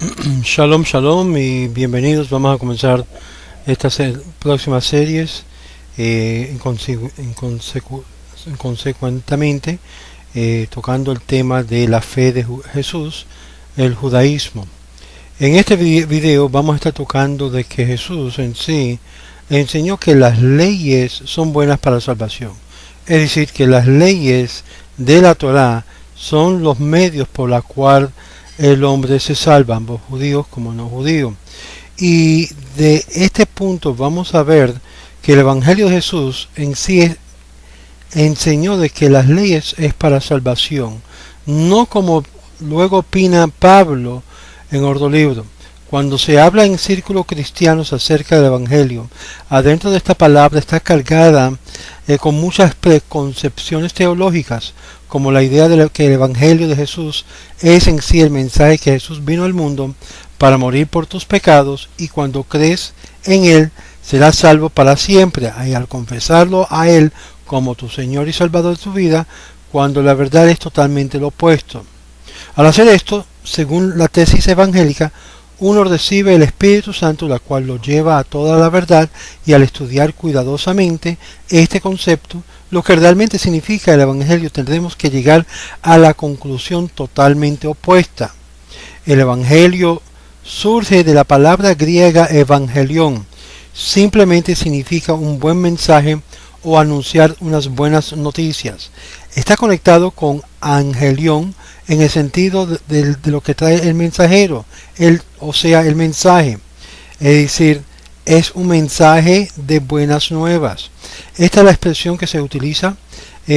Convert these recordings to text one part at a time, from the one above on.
Shalom, shalom y bienvenidos. Vamos a comenzar estas próximas series consecuentemente tocando el tema de la fe de Jesús, el judaísmo. En este video vamos a estar tocando de que Jesús en sí enseñó que las leyes son buenas para la salvación. Es decir, que las leyes de la Torá son los medios por los cuales el hombre se salva, ambos judíos como no judíos. Y de este punto vamos a ver que el Evangelio de Jesús en sí enseñó de que las leyes es para salvación, no como luego opina Pablo en otro libro. Cuando se habla en círculos cristianos acerca del Evangelio, adentro de esta palabra está cargada con muchas preconcepciones teológicas, como la idea de que el Evangelio de Jesús es en sí el mensaje que Jesús vino al mundo para morir por tus pecados, y cuando crees en Él serás salvo para siempre, y al confesarlo a Él como tu Señor y Salvador de tu vida, cuando la verdad es totalmente lo opuesto. Al hacer esto, según la tesis evangélica, uno recibe el Espíritu Santo, la cual lo lleva a toda la verdad, y al estudiar cuidadosamente este concepto, lo que realmente significa el Evangelio, tendremos que llegar a la conclusión totalmente opuesta. El Evangelio surge de la palabra griega evangelion, simplemente significa un buen mensaje o anunciar unas buenas noticias. Está conectado con angelion en el sentido de lo que trae el mensajero, o sea, el mensaje. Es decir, es un mensaje de buenas nuevas. Esta es la expresión que se utiliza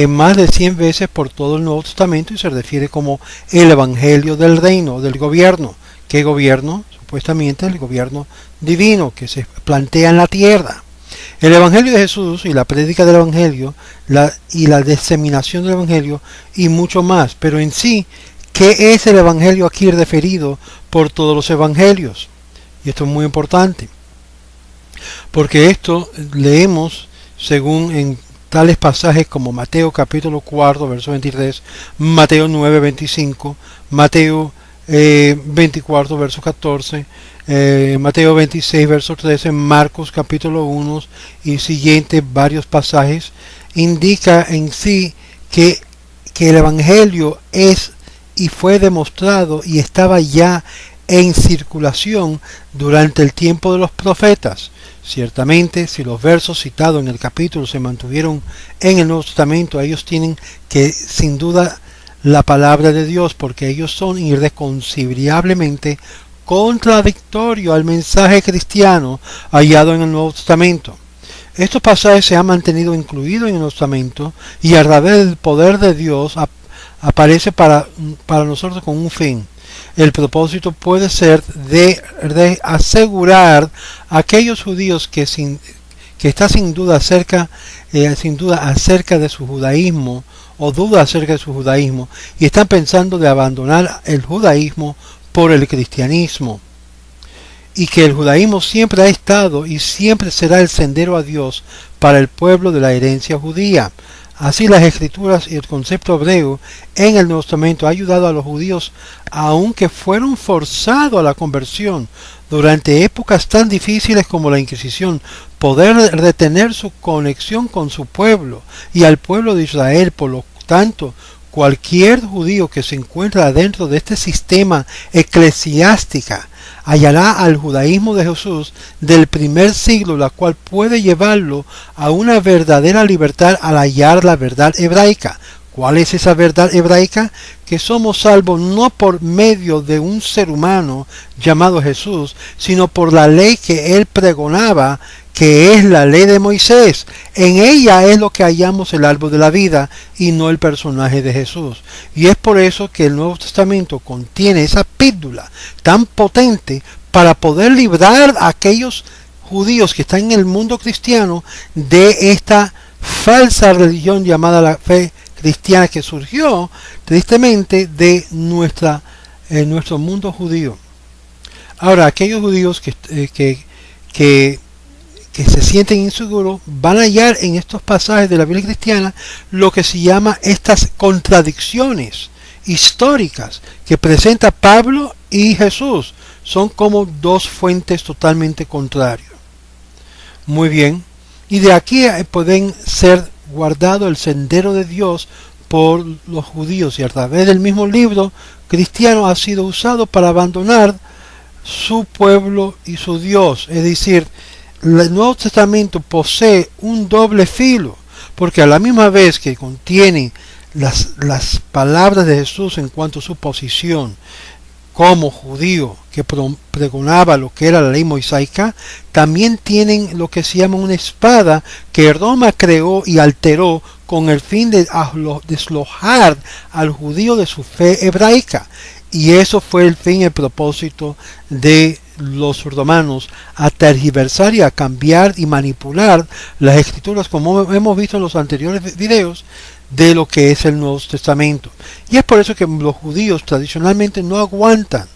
más de 100 veces por todo el Nuevo Testamento y se refiere como el Evangelio del reino, del gobierno. ¿Qué gobierno? Supuestamente el gobierno divino que se plantea en la tierra. El Evangelio de Jesús y la prédica del Evangelio y la diseminación del Evangelio y mucho más. Pero en sí, ¿qué es el Evangelio aquí referido por todos los evangelios? Y esto es muy importante, porque esto leemos según en tales pasajes como Mateo capítulo 4, verso 23, Mateo 9, 25, Mateo 24, verso 14, Mateo 26, verso 13, Marcos capítulo 1 y siguientes varios pasajes, indica en sí que el Evangelio es y fue demostrado y estaba ya en circulación durante el tiempo de los profetas. Ciertamente, si los versos citados en el capítulo se mantuvieron en el Nuevo Testamento, ellos tienen que, sin duda, la palabra de Dios, porque ellos son irreconciliablemente contradictorios al mensaje cristiano hallado en el Nuevo Testamento. Estos pasajes se han mantenido incluidos en el Nuevo Testamento y a través del poder de Dios aparece para nosotros con un fin. El propósito puede ser de asegurar a aquellos judíos que está sin duda acerca de su judaísmo, o duda acerca de su judaísmo, y están pensando de abandonar el judaísmo por el cristianismo, y que el judaísmo siempre ha estado y siempre será el sendero a Dios para el pueblo de la herencia judía. Así las escrituras y el concepto hebreo en el Nuevo Testamento ha ayudado a los judíos, aunque fueron forzados a la conversión durante épocas tan difíciles como la Inquisición, poder retener su conexión con su pueblo y al pueblo de Israel. Por lo tanto, cualquier judío que se encuentra dentro de este sistema eclesiástico hallará al judaísmo de Jesús del primer siglo, la cual puede llevarlo a una verdadera libertad al hallar la verdad hebraica. ¿Cuál es esa verdad hebraica? Que somos salvos no por medio de un ser humano llamado Jesús, sino por la ley que él pregonaba, que es la ley de Moisés. En ella es lo que hallamos el árbol de la vida y no el personaje de Jesús. Y es por eso que el Nuevo Testamento contiene esa píldora tan potente para poder librar a aquellos judíos que están en el mundo cristiano de esta falsa religión llamada la fe cristiana, que surgió tristemente de nuestro mundo judío. Ahora, aquellos judíos que se sienten inseguros van a hallar en estos pasajes de la Biblia cristiana lo que se llama estas contradicciones históricas que presenta Pablo y Jesús. son como dos fuentes totalmente contrarias. Muy bien, y de aquí pueden ser guardado el sendero de Dios por los judíos, y a través del mismo libro cristiano ha sido usado para abandonar su pueblo y su Dios. Es decir, el Nuevo Testamento posee un doble filo, porque a la misma vez que contiene las palabras de Jesús en cuanto a su posición como judío que pregonaba lo que era la ley mosaica, también tienen lo que se llama una espada que Roma creó y alteró con el fin de deslojar al judío de su fe hebraica. Y eso fue el fin y el propósito de los romanos, a tergiversar y a cambiar y manipular las escrituras, como hemos visto en los anteriores videos, de lo que es el Nuevo Testamento. Y es por eso que los judíos tradicionalmente no aguantan,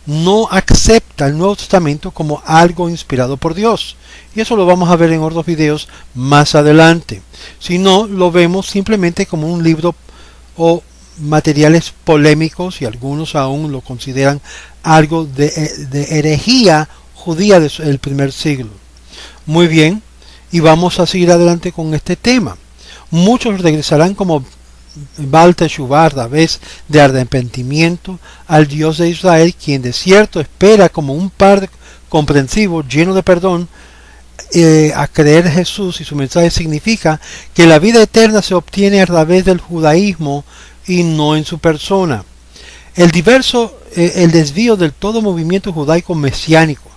no aceptan el Nuevo Testamento como algo inspirado por Dios. Y eso lo vamos a ver en otros videos más adelante. Si no, lo vemos simplemente como un libro o materiales polémicos, y algunos aún lo consideran algo de herejía judía del primer siglo. Muy bien, y vamos a seguir adelante con este tema. Muchos regresarán como Baal Teshuvah, a vez de arrepentimiento, al Dios de Israel, quien de cierto espera como un Padre comprensivo, lleno de perdón, a creer en Jesús. Y su mensaje significa que la vida eterna se obtiene a través del judaísmo y no en su persona. El desvío del todo movimiento judaico mesiánico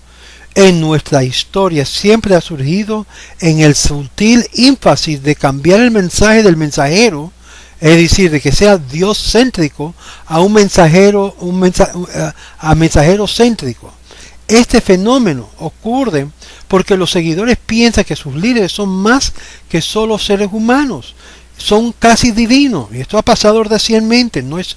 en nuestra historia siempre ha surgido en el sutil énfasis de cambiar el mensaje del mensajero, es decir, de que sea Dios céntrico, a mensajero céntrico. Este fenómeno ocurre porque los seguidores piensan que sus líderes son más que solo seres humanos, son casi divinos, y esto ha pasado recientemente, no es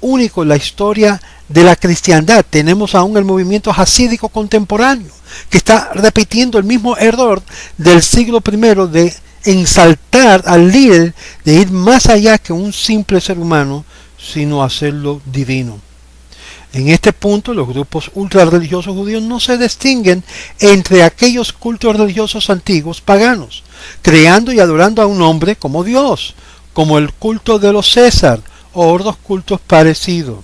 único en la historia de la cristiandad. Tenemos aún el movimiento hasídico contemporáneo que está repitiendo el mismo error del siglo I de ensaltar al líder, de ir más allá que un simple ser humano, sino hacerlo divino. En este punto, los grupos ultrarreligiosos judíos no se distinguen entre aquellos cultos religiosos antiguos paganos, creando y adorando a un hombre como Dios, como el culto de los César o otros cultos parecidos.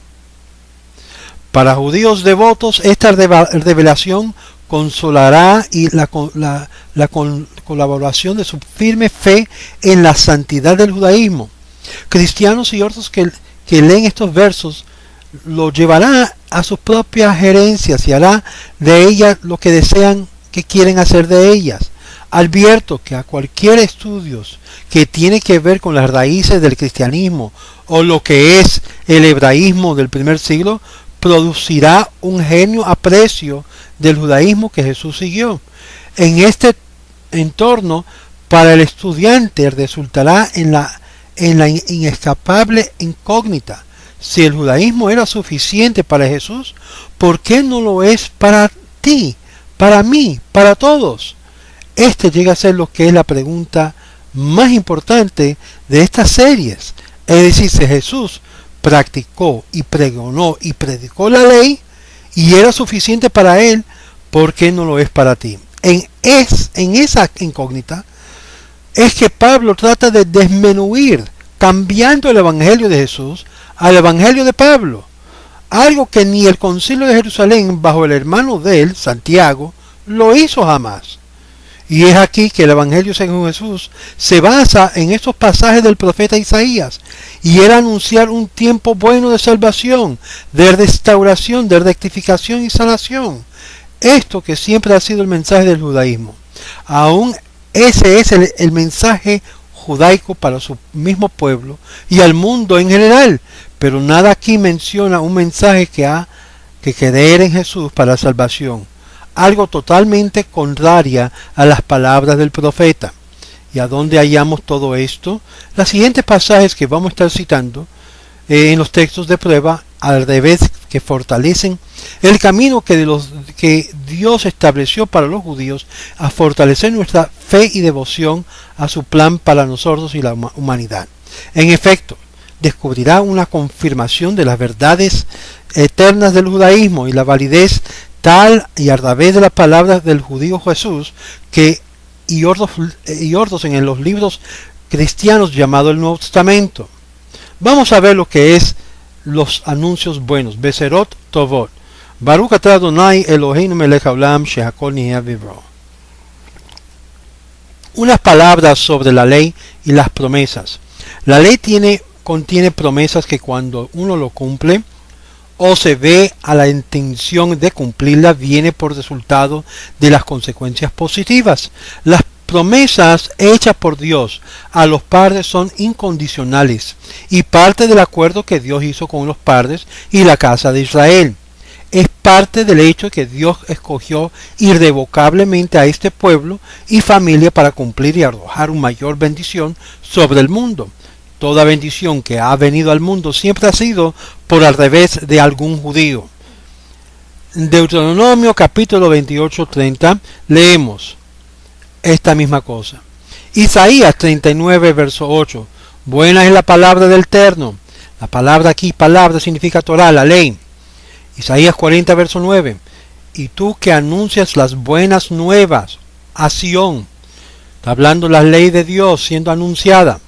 Para judíos devotos, esta revelación consolará y la colaboración de su firme fe en la santidad del judaísmo. Cristianos y otros que leen estos versos lo llevará a sus propias gerencias y hará de ellas lo que desean, que quieren hacer de ellas. Advierto que a cualquier estudio que tiene que ver con las raíces del cristianismo o lo que es el hebraísmo del primer siglo, producirá un genuino aprecio del judaísmo que Jesús siguió. En este entorno, para el estudiante resultará en la inescapable incógnita: si el judaísmo era suficiente para Jesús, ¿por qué no lo es para ti, para mí, para todos? Este llega a ser lo que es la pregunta más importante de estas series. Es decir, si Jesús practicó y pregonó y predicó la ley y era suficiente para él, ¿por qué no lo es para ti? En esa incógnita es que Pablo trata de desmenuir, cambiando el evangelio de Jesús al evangelio de Pablo, algo que ni el concilio de Jerusalén bajo el hermano de él, Santiago, lo hizo jamás. Y es aquí que el evangelio según Jesús se basa en estos pasajes del profeta Isaías, y era anunciar un tiempo bueno de salvación, de restauración, de rectificación y sanación. Esto que siempre ha sido el mensaje del judaísmo. Aún ese es el mensaje judaico para su mismo pueblo y al mundo en general, pero nada aquí menciona un mensaje que creer en Jesús para la salvación, algo totalmente contraria a las palabras del profeta. ¿Y a dónde hallamos todo esto? Los siguientes pasajes que vamos a estar citando en los textos de prueba, al revés, que fortalecen el camino que Dios estableció para los judíos a fortalecer nuestra fe y devoción a su plan para nosotros y la humanidad. En efecto, descubrirá una confirmación de las verdades eternas del judaísmo y la validez tal y a través de las palabras del judío Jesús y otros en los libros cristianos llamados el Nuevo Testamento. Vamos a ver lo que es los anuncios buenos. Beserot Tovot. Baruch atah Adonai Eloheinu melech haolam shehakol nihya bidbaro. Unas palabras sobre la ley y las promesas. La ley contiene promesas que cuando uno lo cumple o se ve a la intención de cumplirla viene por resultado de las consecuencias positivas. Las promesas hechas por Dios a los padres son incondicionales y parte del acuerdo que Dios hizo con los padres y la casa de Israel. Es parte del hecho que Dios escogió irrevocablemente a este pueblo y familia para cumplir y arrojar una mayor bendición sobre el mundo. Toda bendición que ha venido al mundo siempre ha sido por al revés de algún judío. En Deuteronomio capítulo 28:30 leemos esta misma cosa. Isaías 39 verso 8. Buena es la palabra del Eterno. La palabra aquí, palabra significa Torah, la ley. Isaías 40 verso 9. Y tú que anuncias las buenas nuevas a Sión. Está hablando la ley de Dios siendo anunciada.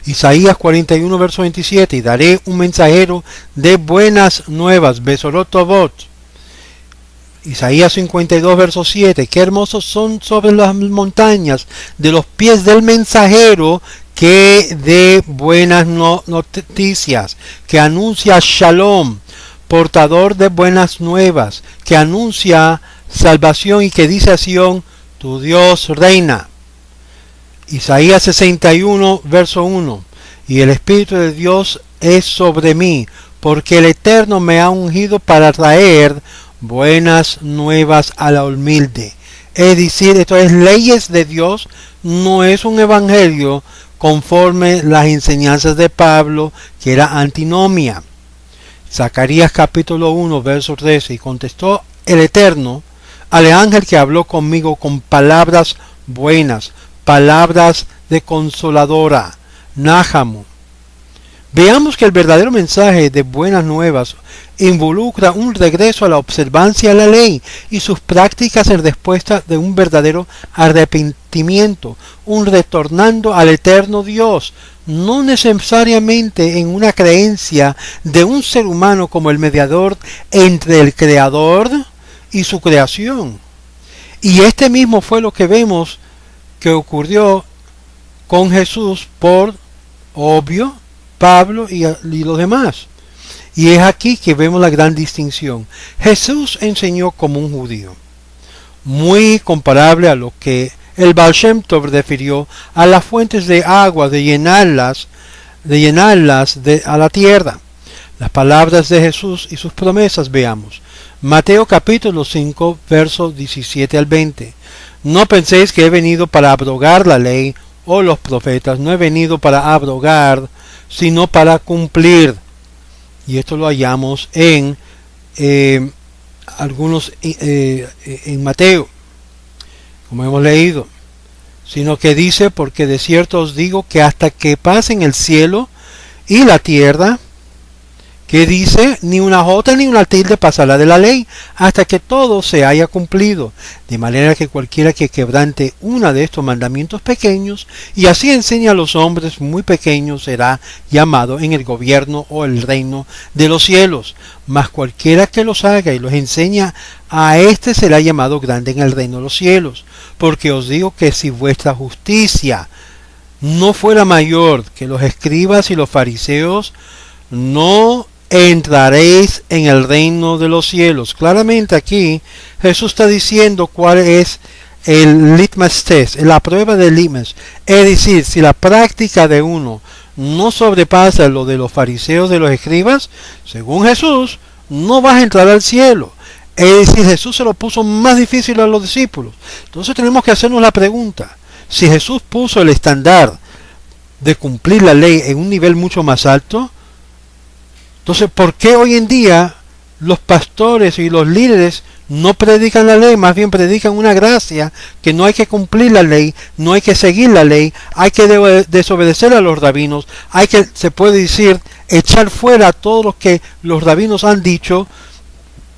Isaías 41 verso 27. Y daré un mensajero de buenas nuevas. Besorot Tovot. Isaías 52 verso 7. Qué hermosos son sobre las montañas de los pies del mensajero que dé buenas noticias, que anuncia Shalom, portador de buenas nuevas, que anuncia salvación y que dice a Sión, tu Dios reina. Isaías 61 verso 1. Y el Espíritu de Dios es sobre mí, porque el Eterno me ha ungido para traer buenas nuevas a la humilde. Es decir, esto es leyes de Dios, no es un evangelio conforme las enseñanzas de Pablo, que era antinomia. Zacarías capítulo 1 verso 13. Y contestó el Eterno al ángel que habló conmigo con palabras buenas, palabras de consoladora, Nájamo. Veamos que el verdadero mensaje de buenas nuevas involucra un regreso a la observancia de la ley y sus prácticas en respuesta de un verdadero arrepentimiento, un retornando al eterno Dios, no necesariamente en una creencia de un ser humano como el mediador entre el Creador y su creación. Y este mismo fue lo que vemos que ocurrió con Jesús por obvio Pablo y los demás. Y es aquí que vemos la gran distinción. Jesús enseñó como un judío, muy comparable a lo que el Baal Shem Tov refirió a las fuentes de agua, de llenarlas a la tierra. Las palabras de Jesús y sus promesas veamos. Mateo capítulo 5 versos 17 al 20. No penséis que he venido para abrogar la ley o los profetas, no he venido para abrogar, sino para cumplir. Y esto lo hallamos en en Mateo, como hemos leído. Sino que dice, porque de cierto os digo que hasta que pasen el cielo y la tierra, que dice, ni una jota ni una tilde pasará de la ley, hasta que todo se haya cumplido. De manera que cualquiera que quebrante una de estos mandamientos pequeños, y así enseña a los hombres muy pequeños, será llamado en el gobierno o el reino de los cielos. Mas cualquiera que los haga y los enseña, a éste será llamado grande en el reino de los cielos. Porque os digo que si vuestra justicia no fuera mayor que los escribas y los fariseos, no entraréis en el reino de los cielos. Claramente aquí Jesús está diciendo cuál es el litmus test, la prueba del litmus. Es decir, si la práctica de uno no sobrepasa lo de los fariseos, de los escribas, según Jesús, no vas a entrar al cielo. Es decir, Jesús se lo puso más difícil a los discípulos. Entonces tenemos que hacernos la pregunta, si Jesús puso el estándar de cumplir la ley en un nivel mucho más alto, entonces, ¿por qué hoy en día los pastores y los líderes no predican la ley, más bien predican una gracia, que no hay que cumplir la ley, no hay que seguir la ley, hay que desobedecer a los rabinos, hay que, se puede decir, echar fuera a todos los que los rabinos han dicho.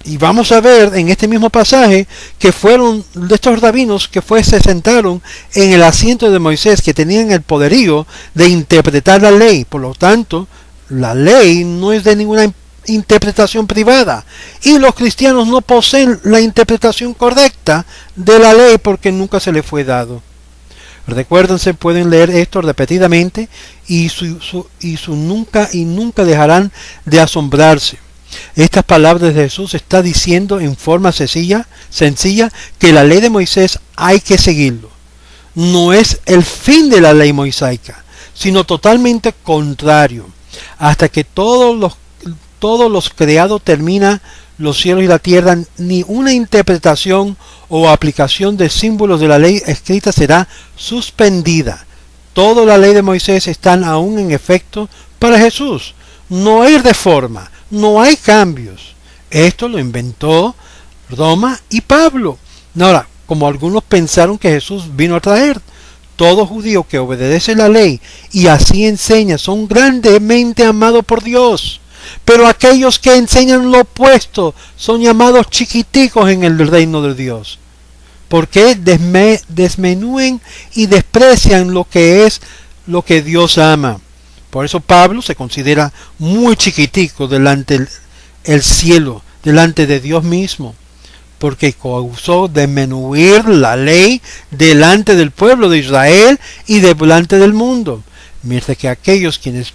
Y vamos a ver en este mismo pasaje que fueron de estos rabinos que se sentaron en el asiento de Moisés, que tenían el poderío de interpretar la ley. Por lo tanto, la ley no es de ninguna interpretación privada. Y los cristianos no poseen la interpretación correcta de la ley porque nunca se les fue dado. Recuérdense, pueden leer esto repetidamente y nunca dejarán de asombrarse. Estas palabras de Jesús está diciendo en forma sencilla que la ley de Moisés hay que seguirlo. No es el fin de la ley mosaica, sino totalmente contrario. Hasta que todos los creados termina los cielos y la tierra, ni una interpretación o aplicación de símbolos de la ley escrita será suspendida. Toda la ley de Moisés está aún en efecto para Jesús. No hay reforma, no hay cambios. Esto lo inventó Roma y Pablo. Ahora, como algunos pensaron que Jesús vino a traer, todo judío que obedece la ley y así enseña son grandemente amados por Dios. Pero aquellos que enseñan lo opuesto son llamados chiquiticos en el reino de Dios, porque desmenúen y desprecian lo que es lo que Dios ama. Por eso Pablo se considera muy chiquitico delante del cielo, delante de Dios mismo, porque causó disminuir la ley delante del pueblo de Israel y delante del mundo, mientras que aquellos quienes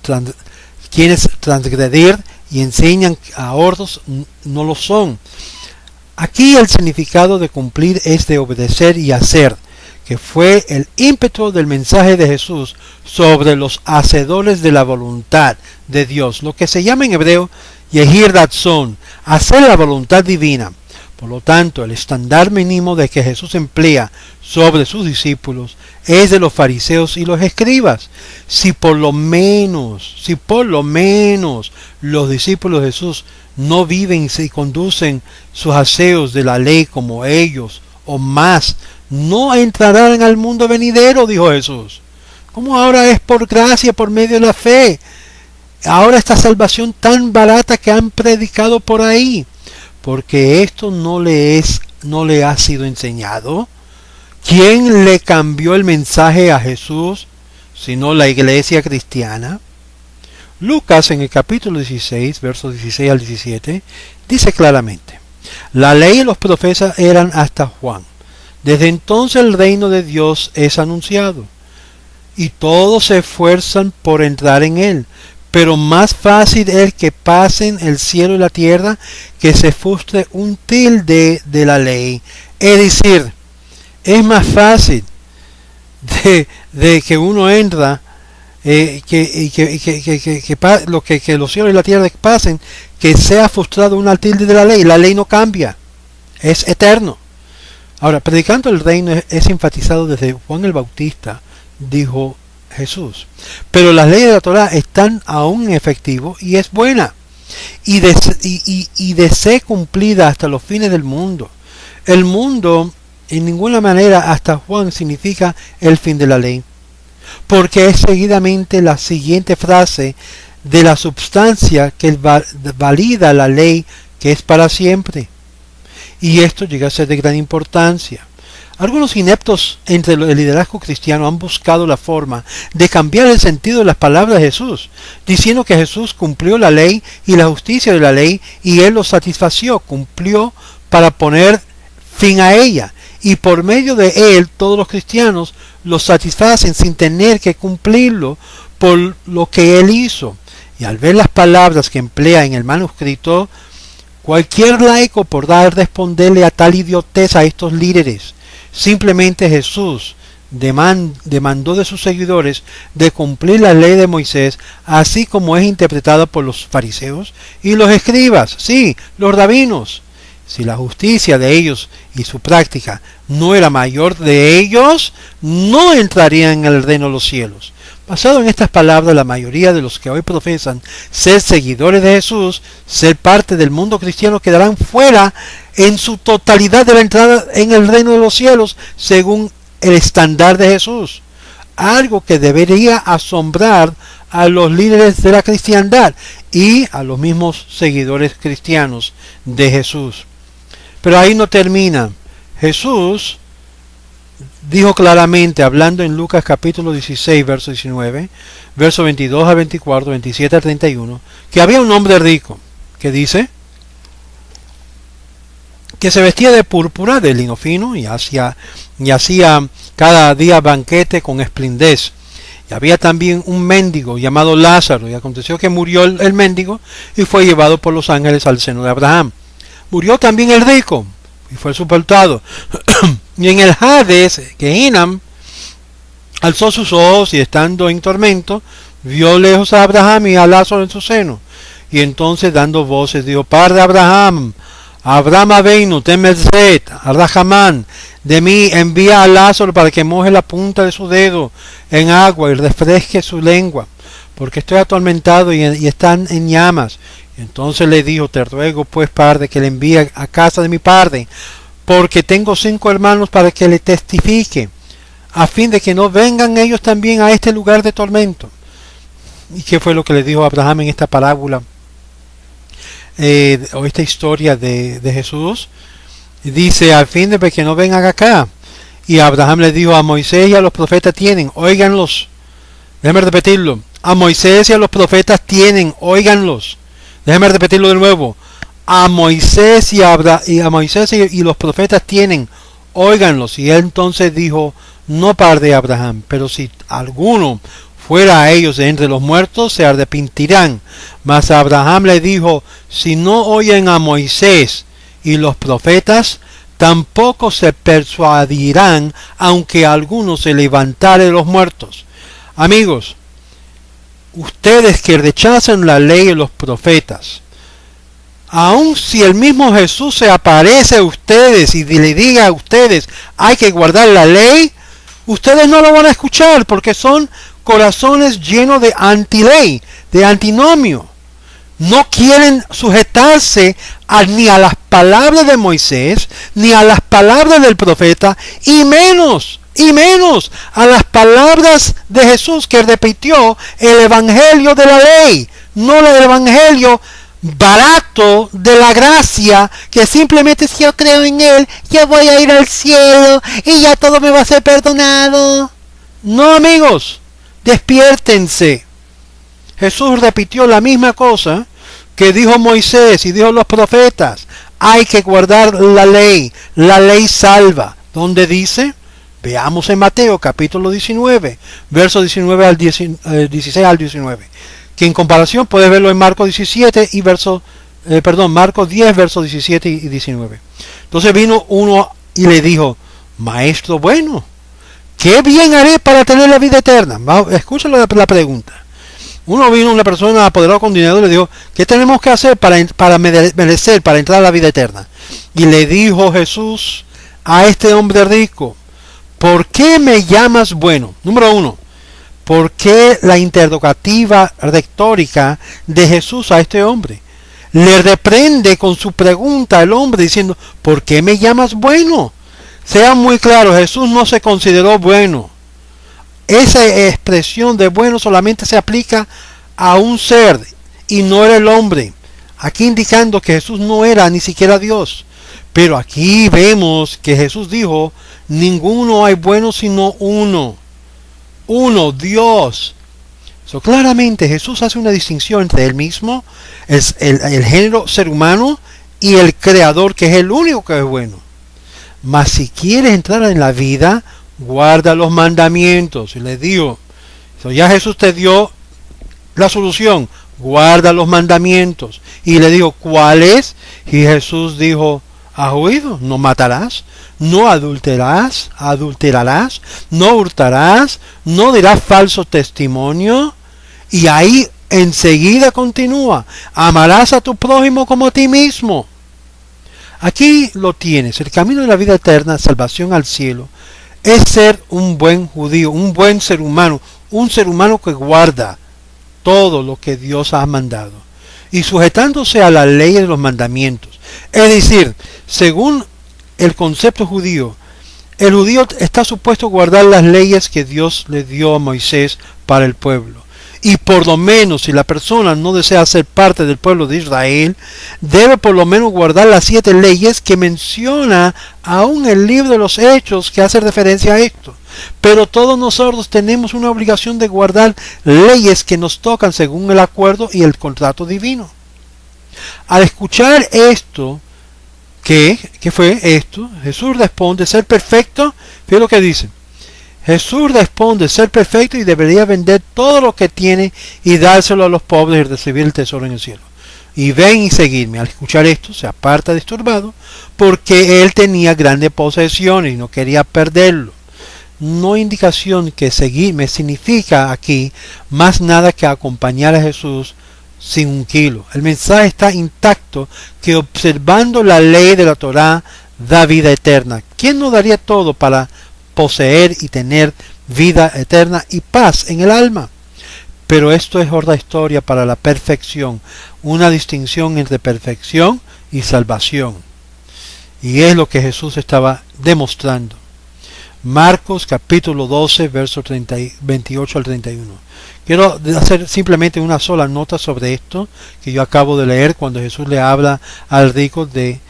transgredir y enseñan a otros no lo son. Aquí el significado de cumplir es de obedecer y hacer, que fue el ímpetu del mensaje de Jesús sobre los hacedores de la voluntad de Dios, lo que se llama en hebreo Yehir Ratzon, hacer la voluntad divina. Por lo tanto, el estándar mínimo de que Jesús emplea sobre sus discípulos es de los fariseos y los escribas. Si por lo menos los discípulos de Jesús no viven y conducen sus aseos de la ley como ellos o más, no entrarán al mundo venidero, dijo Jesús. Como ahora es por gracia, por medio de la fe. Ahora esta salvación tan barata que han predicado por ahí, porque esto no le ha sido enseñado. ¿Quién le cambió el mensaje a Jesús sino la iglesia cristiana? Lucas en el capítulo 16, versos 16 al 17, dice claramente: la ley y los profetas eran hasta Juan. Desde entonces el reino de Dios es anunciado, y todos se esfuerzan por entrar en él. Pero más fácil es que pasen el cielo y la tierra que se frustre un tilde de la ley. Es decir, es más fácil de que uno entra, que los cielos y la tierra pasen, que sea frustrado una tilde de la ley. La ley no cambia, es eterno. Ahora, predicando el reino es enfatizado desde Juan el Bautista, dijo Jesús. Pero las leyes de la Torá están aún en efectivo y es buena y de ser cumplida hasta los fines del mundo. El mundo en ninguna manera hasta Juan significa el fin de la ley, porque es seguidamente la siguiente frase de la substancia que valida la ley, que es para siempre. Y esto llega a ser de gran importancia. Algunos ineptos entre el liderazgo cristiano han buscado la forma de cambiar el sentido de las palabras de Jesús, diciendo que Jesús cumplió la ley y la justicia de la ley y Él lo satisfació, cumplió para poner fin a ella, y por medio de Él todos los cristianos lo satisfacen sin tener que cumplirlo por lo que Él hizo. Y al ver las palabras que emplea en el manuscrito, cualquier laico podrá responderle a tal idiotez a estos líderes. Simplemente Jesús demandó de sus seguidores de cumplir la ley de Moisés, así como es interpretada por los fariseos y los escribas, sí, los rabinos. Si la justicia de ellos y su práctica no era mayor de ellos, no entrarían en el reino de los cielos. Basado en estas palabras, la mayoría de los que hoy profesan ser seguidores de Jesús, ser parte del mundo cristiano, quedarán fuera en su totalidad de la entrada en el reino de los cielos, según el estándar de Jesús. Algo que debería asombrar a los líderes de la cristiandad y a los mismos seguidores cristianos de Jesús. Pero ahí no termina. Jesús dijo claramente, hablando en Lucas capítulo 16, verso 19, verso 22 a 24, 27 a 31, que había un hombre rico, que dice, que se vestía de púrpura, de lino fino, y hacía cada día banquete con esplendez. Y había también un mendigo llamado Lázaro, y aconteció que murió el mendigo, y fue llevado por los ángeles al seno de Abraham. Murió también el rico, y fue sepultado. Y en el Hades, Gehinnom, alzó sus ojos, y estando en tormento, vio lejos a Abraham y a Lázaro en su seno. Y entonces, dando voces, dijo, Padre Abraham, Avenu, ten merced, Arrahamán, de mí envía a Lázaro para que moje la punta de su dedo en agua y refresque su lengua, porque estoy atormentado y están en llamas. Y entonces le dijo, te ruego pues, Padre, que le envíe a casa de mi padre, porque tengo 5 hermanos para que le testifique, a fin de que no vengan ellos también a este lugar de tormento. ¿Y qué fue lo que le dijo Abraham en esta parábola? O esta historia de Jesús, dice, al fin de que no vengan acá. Y Abraham le dijo, a Moisés y a los profetas tienen, óiganlos. Déjame repetirlo, a Moisés y a los profetas tienen, óiganlos. Déjame repetirlo de nuevo, a Moisés y los profetas tienen, óiganlos. Y él entonces dijo, no Padre Abraham, pero si alguno fuera a ellos de entre los muertos, se arrepentirán. Mas Abraham le dijo, si no oyen a Moisés y los profetas, tampoco se persuadirán, aunque alguno se levantare de los muertos. Amigos, ustedes que rechazan la ley de los profetas, aun si el mismo Jesús se aparece a ustedes y le diga a ustedes, hay que guardar la ley, ustedes no lo van a escuchar, porque son corazones llenos de antiley, de antinomio. No quieren sujetarse ni a las palabras de Moisés, ni a las palabras del profeta, y menos a las palabras de Jesús, que repitió el evangelio de la ley, no el evangelio barato de la gracia, que simplemente si yo creo en él, yo voy a ir al cielo y ya todo me va a ser perdonado. No, amigos, despiértense. Jesús repitió la misma cosa que dijo Moisés y dijo los profetas. Hay que guardar la ley salva. ¿Dónde dice? Veamos en Mateo capítulo 19, versos 16 al 19. Que en comparación puedes verlo en Marcos 17 y Marcos 10, versos 17 y 19. Entonces vino uno y le dijo, Maestro bueno, ¿qué bien haré para tener la vida eterna? Escúchalo la pregunta. Una persona apoderada con dinero, le dijo, ¿qué tenemos que hacer para entrar a la vida eterna? Y le dijo Jesús a este hombre rico, ¿por qué me llamas bueno? Número 1, ¿por qué la interrogativa retórica de Jesús a este hombre? Le reprende con su pregunta al hombre diciendo, ¿por qué me llamas bueno? Sea muy claro, Jesús no se consideró bueno. Esa expresión de bueno solamente se aplica a un ser y no era el hombre. Aquí indicando que Jesús no era ni siquiera Dios. Pero aquí vemos que Jesús dijo, ninguno hay bueno sino uno. Uno, Dios. Claramente Jesús hace una distinción entre él mismo, el género ser humano, y el creador, que es el único que es bueno. Mas si quieres entrar en la vida, guarda los mandamientos. Y le digo, ya Jesús te dio la solución, guarda los mandamientos. Y le digo, ¿cuáles? Y Jesús dijo, ¿has oído? No matarás, no adulterarás, no hurtarás, no dirás falso testimonio. Y ahí enseguida continúa, amarás a tu prójimo como a ti mismo. Aquí lo tienes, el camino de la vida eterna, salvación al cielo, es ser un buen judío, un buen ser humano, un ser humano que guarda todo lo que Dios ha mandado y sujetándose a la ley de los mandamientos. Es decir, según el concepto judío, el judío está supuesto a guardar las leyes que Dios le dio a Moisés para el pueblo. Y por lo menos, si la persona no desea ser parte del pueblo de Israel, debe por lo menos guardar las 7 leyes que menciona aún el libro de los Hechos, que hace referencia a esto. Pero todos nosotros tenemos una obligación de guardar leyes que nos tocan según el acuerdo y el contrato divino. Al escuchar esto, ¿qué fue esto? Jesús responde, ser perfecto. Fíjate lo que dice. Jesús responde, ser perfecto y debería vender todo lo que tiene y dárselo a los pobres y recibir el tesoro en el cielo. Y ven y seguirme. Al escuchar esto, se aparta disturbado porque él tenía grandes posesiones y no quería perderlo. No indicación que seguirme significa aquí más nada que acompañar a Jesús sin un kilo. El mensaje está intacto, que observando la ley de la Torá da vida eterna. ¿Quién no daría todo para poseer y tener vida eterna y paz en el alma? Pero esto es otra historia para la perfección, una distinción entre perfección y salvación. Y es lo que Jesús estaba demostrando. Marcos capítulo 12, versos 28 al 31. Quiero hacer simplemente una sola nota sobre esto que yo acabo de leer cuando Jesús le habla al rico de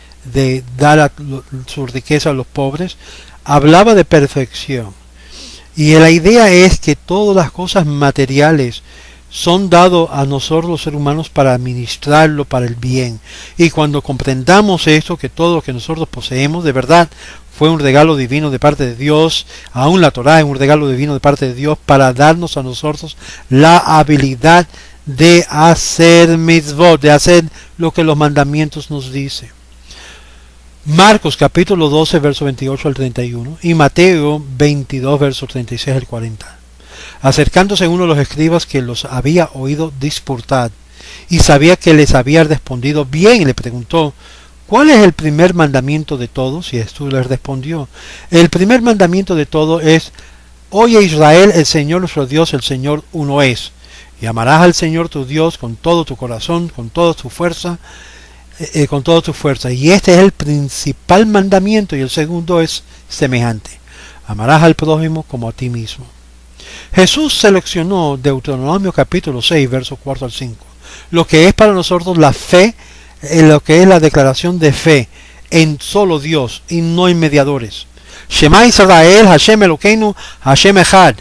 dar su riqueza a los pobres. Hablaba de perfección. Y la idea es que todas las cosas materiales son dados a nosotros los seres humanos para administrarlo para el bien. Y cuando comprendamos esto, que todo lo que nosotros poseemos de verdad fue un regalo divino de parte de Dios, aún la Torá es un regalo divino de parte de Dios para darnos a nosotros la habilidad de hacer mitzvot, de hacer lo que los mandamientos nos dicen. Marcos capítulo 12, verso 28 al 31 y Mateo 22, verso 36 al 40. Acercándose uno de los escribas que los había oído disputar y sabía que les había respondido bien, le preguntó, ¿cuál es el primer mandamiento de todos? Y Jesús les respondió, el primer mandamiento de todos es, oye Israel, el Señor nuestro Dios, el Señor uno es, y amarás al Señor tu Dios con todo tu corazón, con toda tu fuerza, y este es el principal mandamiento, y el segundo es semejante, amarás al prójimo como a ti mismo. Jesús seleccionó Deuteronomio capítulo 6, versos 4 al 5, lo que es para nosotros la fe, lo que es la declaración de fe en solo Dios y no en mediadores. Shema Israel, Hashem Elokeinu, Hashem Echad.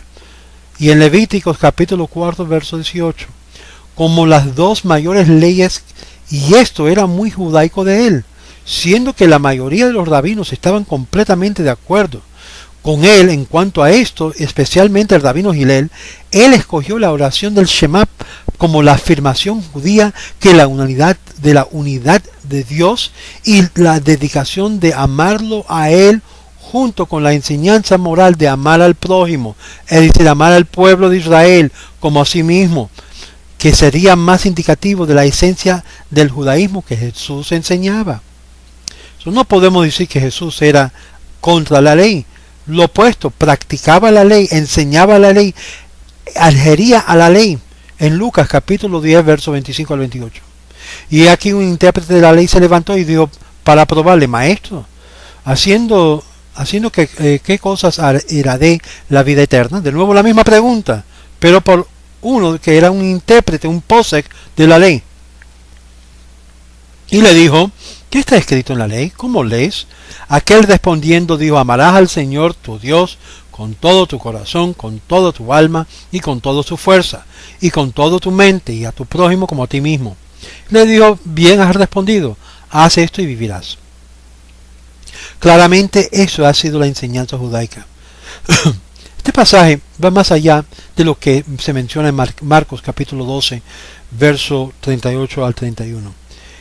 Y en Levíticos capítulo 4, verso 18, como las dos mayores leyes, y esto era muy judaico de él, siendo que la mayoría de los rabinos estaban completamente de acuerdo con él en cuanto a esto, especialmente el rabino Hillel. Él escogió la oración del Shema como la afirmación judía que la unidad de Dios y la dedicación de amarlo a él junto con la enseñanza moral de amar al prójimo, es decir, amar al pueblo de Israel como a sí mismo, que sería más indicativo de la esencia del judaísmo que Jesús enseñaba. No podemos decir que Jesús era contra la ley. Lo opuesto, practicaba la ley, enseñaba la ley, adhería a la ley. En Lucas capítulo 10, verso 25 al 28. Y aquí un intérprete de la ley se levantó y dijo para probarle, maestro, haciendo qué cosas heredé la vida eterna. De nuevo la misma pregunta, pero por uno que era un intérprete, un posek de la ley. Y le dijo, ¿qué está escrito en la ley? ¿Cómo lees? Aquel respondiendo dijo, amarás al Señor tu Dios con todo tu corazón, con toda tu alma y con toda tu fuerza, y con toda tu mente, y a tu prójimo como a ti mismo. Le dijo, bien has respondido, haz esto y vivirás. Claramente eso ha sido la enseñanza judaica. Este pasaje va más allá de lo que se menciona en Marcos capítulo 12, verso 38 al 31.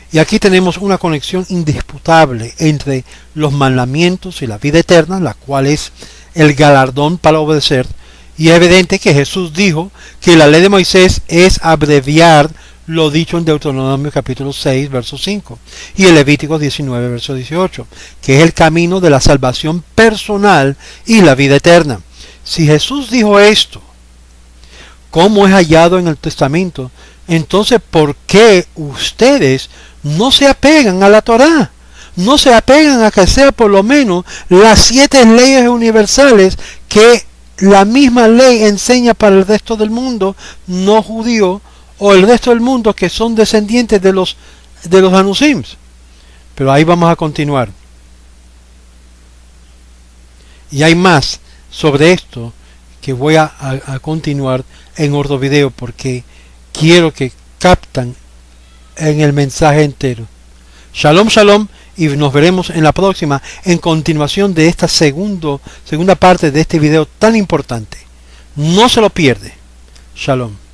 Y aquí tenemos una conexión indisputable entre los mandamientos y la vida eterna, la cual es el galardón para obedecer. Y es evidente que Jesús dijo que la ley de Moisés es abreviar lo dicho en Deuteronomio capítulo 6, verso 5, y en Levítico 19, verso 18, que es el camino de la salvación personal y la vida eterna. Si Jesús dijo esto, como es hallado en el testamento, entonces ¿por qué ustedes no se apegan a la Torá? No se apegan a que sea por lo menos las 7 leyes universales que la misma ley enseña para el resto del mundo no judío, o el resto del mundo que son descendientes de los Anusims. Pero ahí vamos a continuar. Y hay más sobre esto que voy a continuar en otro video, porque quiero que captan en el mensaje entero. Shalom, shalom, y nos veremos en la próxima, en continuación de esta segunda parte de este video tan importante. No se lo pierde. Shalom.